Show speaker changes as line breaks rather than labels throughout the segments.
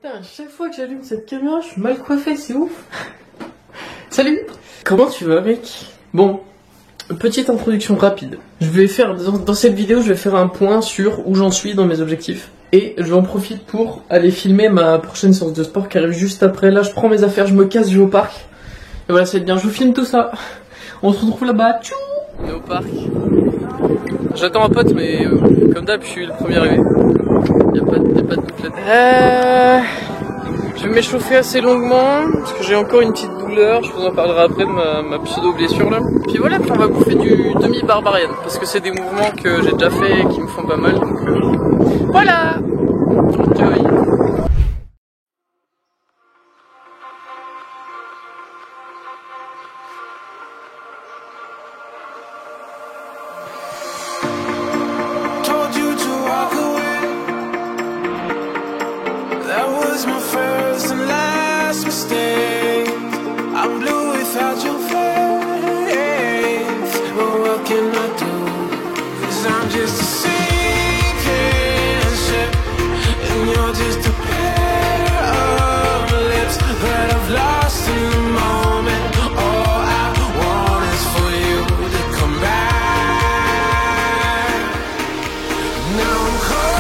Putain, à chaque fois que j'allume cette caméra, je suis mal coiffé, c'est ouf. Salut. Comment tu vas, mec? Bon, petite introduction rapide. Je vais faire, dans cette vidéo, je vais faire un point sur où j'en suis dans mes objectifs. Et j'en profite pour aller filmer ma prochaine séance de sport qui arrive juste après. Là, je prends mes affaires, je me casse, je vais au parc. Et voilà, c'est bien, je vous filme tout ça. On se retrouve là-bas. Tchou. On est au parc. J'attends un pote, mais comme d'hab, je suis le premier arrivé. Y'a pas de doute là-dedans. Je vais m'échauffer assez longuement parce que j'ai encore une petite douleur. Je vous en parlerai après de ma pseudo blessure là. Puis voilà, puis on va bouffer du demi-barbarienne parce que c'est des mouvements que j'ai déjà fait et qui me font pas mal. Donc voilà. Enjoy.
My first and last mistake. I'm blue without your face. But what can I do? 'Cause I'm just a sinking ship, and you're just a pair of lips that I've lost in the moment. All I want is for you to come back. Now I'm caught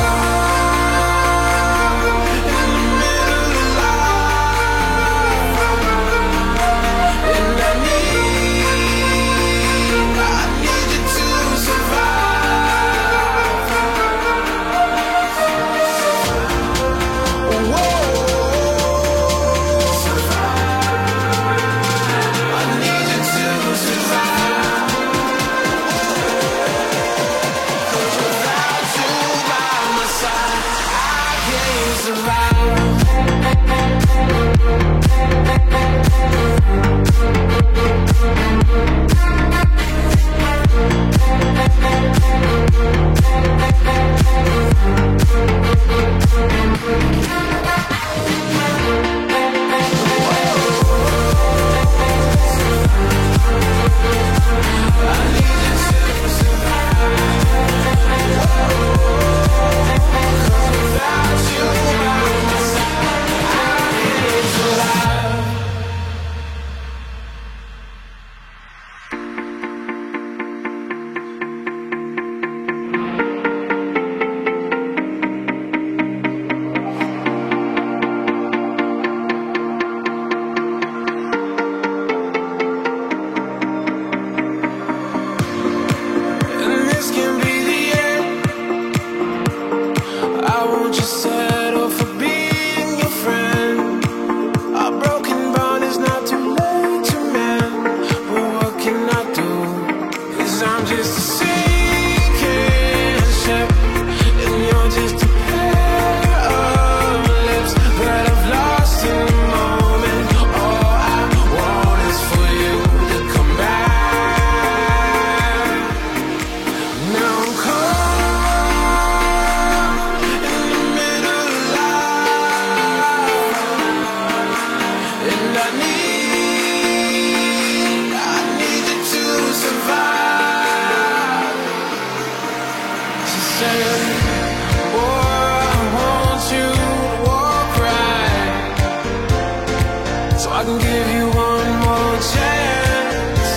I can give you one more chance.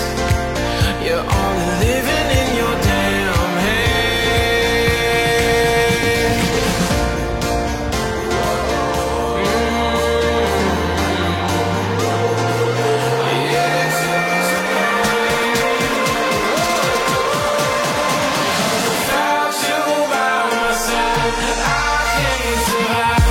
You're only living in your damn head. Without you by my side, I can't survive.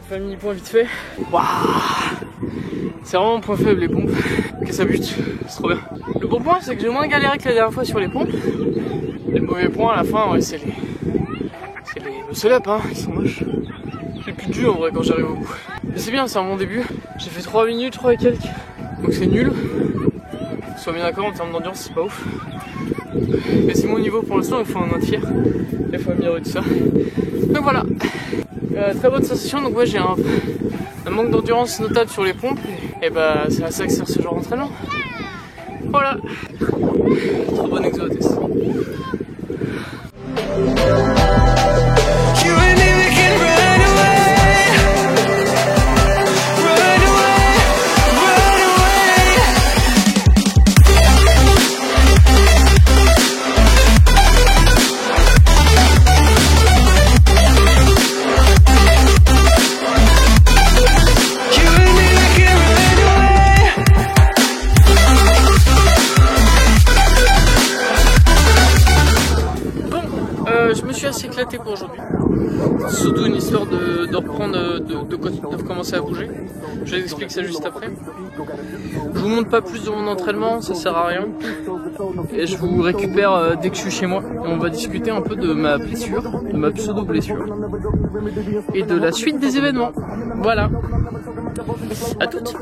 Famille, point vite fait. Waouh, c'est vraiment mon point faible, les pompes. Ok, ça bute, c'est trop bien. Le bon point, c'est que j'ai moins galéré que la dernière fois sur les pompes. Et le mauvais point à la fin, ouais, c'est les muscle-up, hein, ils sont moches. J'ai plus de jus en vrai quand j'arrive au bout. Mais c'est bien, c'est un bon début. J'ai fait 3 minutes, 3 et quelques. Donc c'est nul. Soit bien d'accord, en termes d'ambiance, c'est pas ouf. Mais c'est mon niveau pour l'instant, il faut en être fier. Il faut améliorer tout ça. Donc voilà. Très bonne sensation, donc ouais j'ai un manque d'endurance notable sur les pompes, et bah c'est à ça que sert ce genre d'entraînement. Voilà. Trop bon exo à tester.
You and me, we can run away. Run away, run away. You and me, we can run away.
Bon, je me suis assez éclaté pour aujourd'hui. Surtout une histoire de reprendre, de recommencer à bouger. Je vais vous expliquer ça juste après. Je vous montre pas plus de mon entraînement, ça sert à rien. Et je vous récupère dès que je suis chez moi. Et on va discuter un peu de ma blessure, de ma pseudo-blessure. Et de la suite des événements. Voilà. À toutes.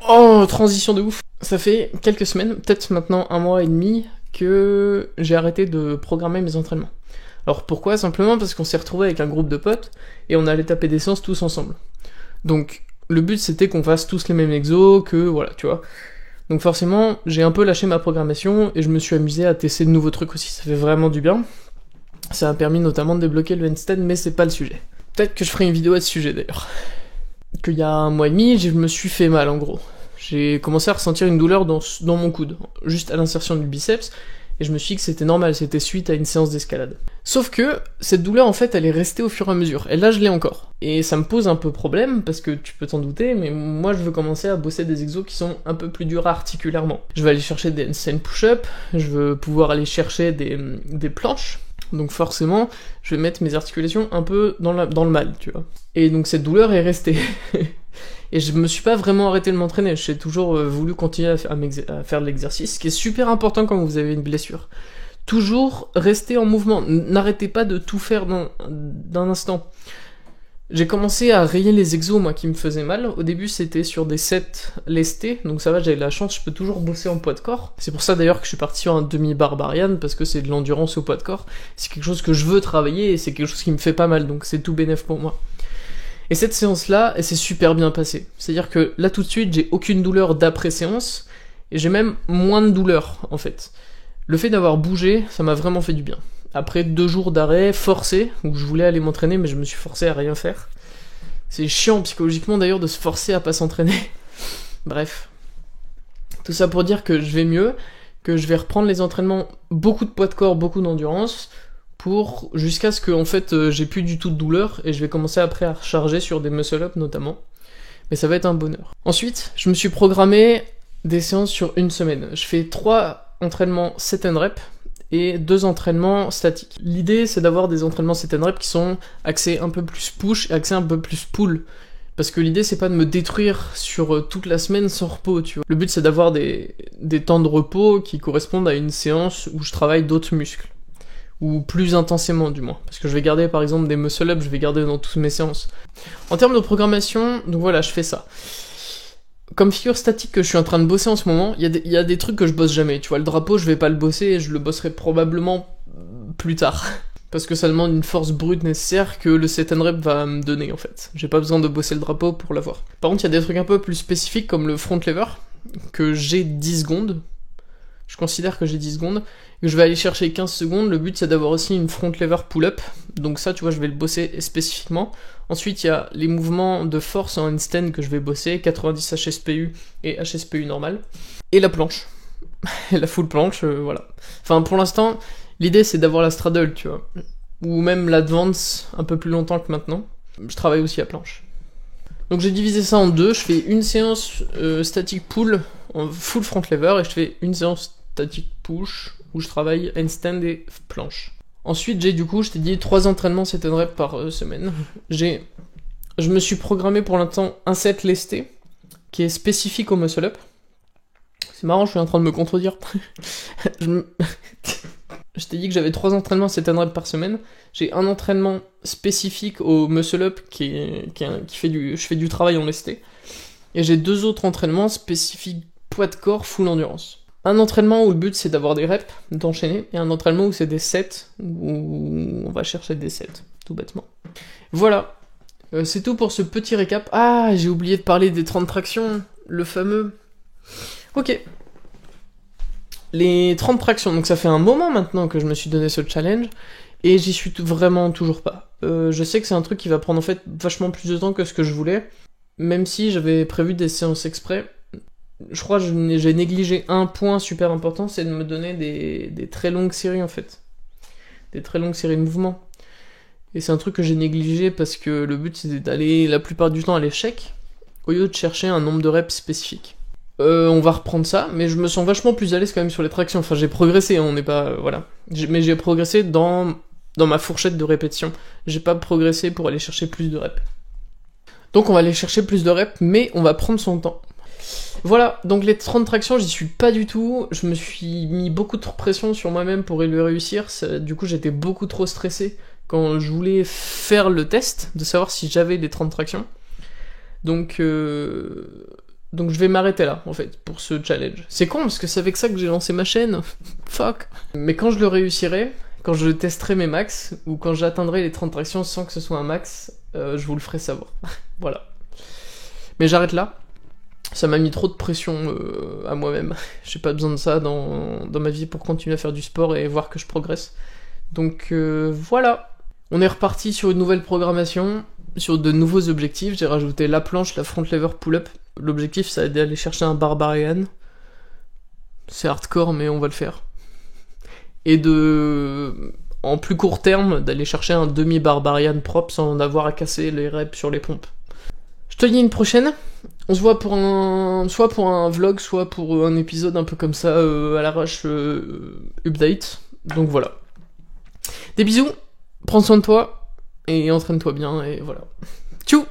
Oh, transition de ouf. Ça fait quelques semaines, peut-être maintenant 1 mois et demi, que j'ai arrêté de programmer mes entraînements. Alors pourquoi? Simplement parce qu'on s'est retrouvé avec un groupe de potes et on allait taper des séances tous ensemble. Donc le but c'était qu'on fasse tous les mêmes exos, que voilà, tu vois. Donc forcément j'ai un peu lâché ma programmation et je me suis amusé à tester de nouveaux trucs aussi, ça fait vraiment du bien. Ça a permis notamment de débloquer le handstand, mais c'est pas le sujet. Peut-être que je ferai une vidéo à ce sujet d'ailleurs. Qu'il y a 1 mois et demi, je me suis fait mal en gros. J'ai commencé à ressentir une douleur dans mon coude, juste à l'insertion du biceps, et je me suis dit que c'était normal, c'était suite à une séance d'escalade. Sauf que, cette douleur en fait, elle est restée au fur et à mesure, et là je l'ai encore. Et ça me pose un peu problème, parce que tu peux t'en douter, mais moi je veux commencer à bosser des exos qui sont un peu plus durs articulairement. Je vais aller chercher des handstand push-up, je veux pouvoir aller chercher des planches, donc forcément, je vais mettre mes articulations un peu dans le mal, tu vois. Et donc cette douleur est restée. Et je me suis pas vraiment arrêté de m'entraîner, j'ai toujours voulu continuer à faire de l'exercice, ce qui est super important quand vous avez une blessure. Toujours rester en mouvement, n'arrêtez pas de tout faire d'un instant. J'ai commencé à rayer les exos, moi, qui me faisaient mal. Au début, c'était sur des sets lestés, donc ça va, j'avais de la chance, je peux toujours bosser en poids de corps. C'est pour ça d'ailleurs que je suis parti sur un demi-barbarian, parce que c'est de l'endurance au poids de corps. C'est quelque chose que je veux travailler, et c'est quelque chose qui me fait pas mal, donc c'est tout bénef pour moi. Et cette séance-là, elle s'est super bien passée. C'est-à-dire que là, tout de suite, j'ai aucune douleur d'après-séance, et j'ai même moins de douleur, en fait. Le fait d'avoir bougé, ça m'a vraiment fait du bien. Après 2 jours d'arrêt forcé, où je voulais aller m'entraîner, mais je me suis forcé à rien faire. C'est chiant psychologiquement d'ailleurs de se forcer à pas s'entraîner. Bref. Tout ça pour dire que je vais mieux, que je vais reprendre les entraînements, beaucoup de poids de corps, beaucoup d'endurance, jusqu'à ce que en fait j'ai plus du tout de douleur, et je vais commencer après à recharger sur des muscle-up notamment. Mais ça va être un bonheur. Ensuite, je me suis programmé des séances sur 1 semaine. Je fais 3 entraînements set and rep, et 2 entraînements statiques. L'idée, c'est d'avoir des entraînements set and rep qui sont axés un peu plus push et axés un peu plus pull. Parce que l'idée, c'est pas de me détruire sur toute la semaine sans repos, tu vois. Le but, c'est d'avoir des temps de repos qui correspondent à une séance où je travaille d'autres muscles. Ou plus intensément, du moins. Parce que je vais garder, par exemple, des muscle-up, je vais garder dans toutes mes séances. En termes de programmation, donc voilà, je fais ça. Comme figure statique que je suis en train de bosser en ce moment, il y a des trucs que je bosse jamais. Tu vois, le drapeau, je vais pas le bosser, et je le bosserai probablement plus tard. Parce que ça demande une force brute nécessaire que le set and rep va me donner, en fait. J'ai pas besoin de bosser le drapeau pour l'avoir. Par contre, il y a des trucs un peu plus spécifiques, comme le front lever, que j'ai 10 secondes. Je considère que j'ai 10 secondes. Et que je vais aller chercher 15 secondes. Le but, c'est d'avoir aussi une front lever pull-up. Donc ça, tu vois, je vais le bosser spécifiquement. Ensuite, il y a les mouvements de force en handstand que je vais bosser, 90 HSPU et HSPU normal. Et la planche. Et la full planche, voilà. Enfin, pour l'instant, l'idée c'est d'avoir la straddle, tu vois. Ou même l'advance un peu plus longtemps que maintenant. Je travaille aussi à planche. Donc j'ai divisé ça en 2. Je fais une séance static pull en full front lever et je fais une séance static push où je travaille handstand et planche. Ensuite, j'ai du coup, je t'ai dit, 3 entraînements set and rep par semaine. Je me suis programmé pour l'instant un set lesté, qui est spécifique au muscle-up. C'est marrant, je suis en train de me contredire. Je t'ai dit que j'avais 3 entraînements set and rep par semaine. J'ai un entraînement spécifique au muscle-up, je fais du travail en lesté. Et j'ai 2 autres entraînements spécifiques poids de corps full endurance. Un entraînement où le but c'est d'avoir des reps, d'enchaîner, et un entraînement où c'est des sets, où on va chercher des sets, tout bêtement. Voilà, c'est tout pour ce petit récap. Ah, j'ai oublié de parler des 30 tractions, le fameux... Ok. Les 30 tractions, donc ça fait un moment maintenant que je me suis donné ce challenge, et j'y suis vraiment toujours pas. Je sais que c'est un truc qui va prendre en fait vachement plus de temps que ce que je voulais, même si j'avais prévu des séances exprès. Je crois que j'ai négligé un point super important, c'est de me donner des très longues séries en fait. Des très longues séries de mouvements. Et c'est un truc que j'ai négligé parce que le but c'était d'aller la plupart du temps à l'échec, au lieu de chercher un nombre de reps spécifique. On va reprendre ça, mais je me sens vachement plus à l'aise quand même sur les tractions. Enfin, j'ai progressé, hein, on n'est pas... voilà. Mais j'ai progressé dans ma fourchette de répétition. J'ai pas progressé pour aller chercher plus de reps. Donc on va aller chercher plus de reps, mais on va prendre son temps. Voilà, donc les 30 tractions, j'y suis pas du tout. Je me suis mis beaucoup trop de pression sur moi-même pour le réussir. Du coup, j'étais beaucoup trop stressé quand je voulais faire le test, de savoir si j'avais les 30 tractions. Donc je vais m'arrêter là, en fait, pour ce challenge. C'est con, parce que c'est avec ça que j'ai lancé ma chaîne. Fuck. Mais quand je le réussirai, quand je testerai mes max, ou quand j'atteindrai les 30 tractions sans que ce soit un max, je vous le ferai savoir. Voilà. Mais j'arrête là. Ça m'a mis trop de pression à moi-même. J'ai pas besoin de ça dans ma vie pour continuer à faire du sport et voir que je progresse. Donc voilà. On est reparti sur une nouvelle programmation, sur de nouveaux objectifs. J'ai rajouté la planche, la front lever pull-up. L'objectif, c'est d'aller chercher un barbarian. C'est hardcore, mais on va le faire. Et en plus court terme, d'aller chercher un demi-barbarian propre sans avoir à casser les reps sur les pompes. Je te dis une prochaine. On se voit soit pour un vlog, soit pour un épisode un peu comme ça, à l'arrache, update. Donc voilà. Des bisous, prends soin de toi, et entraîne-toi bien, et voilà. Tchou!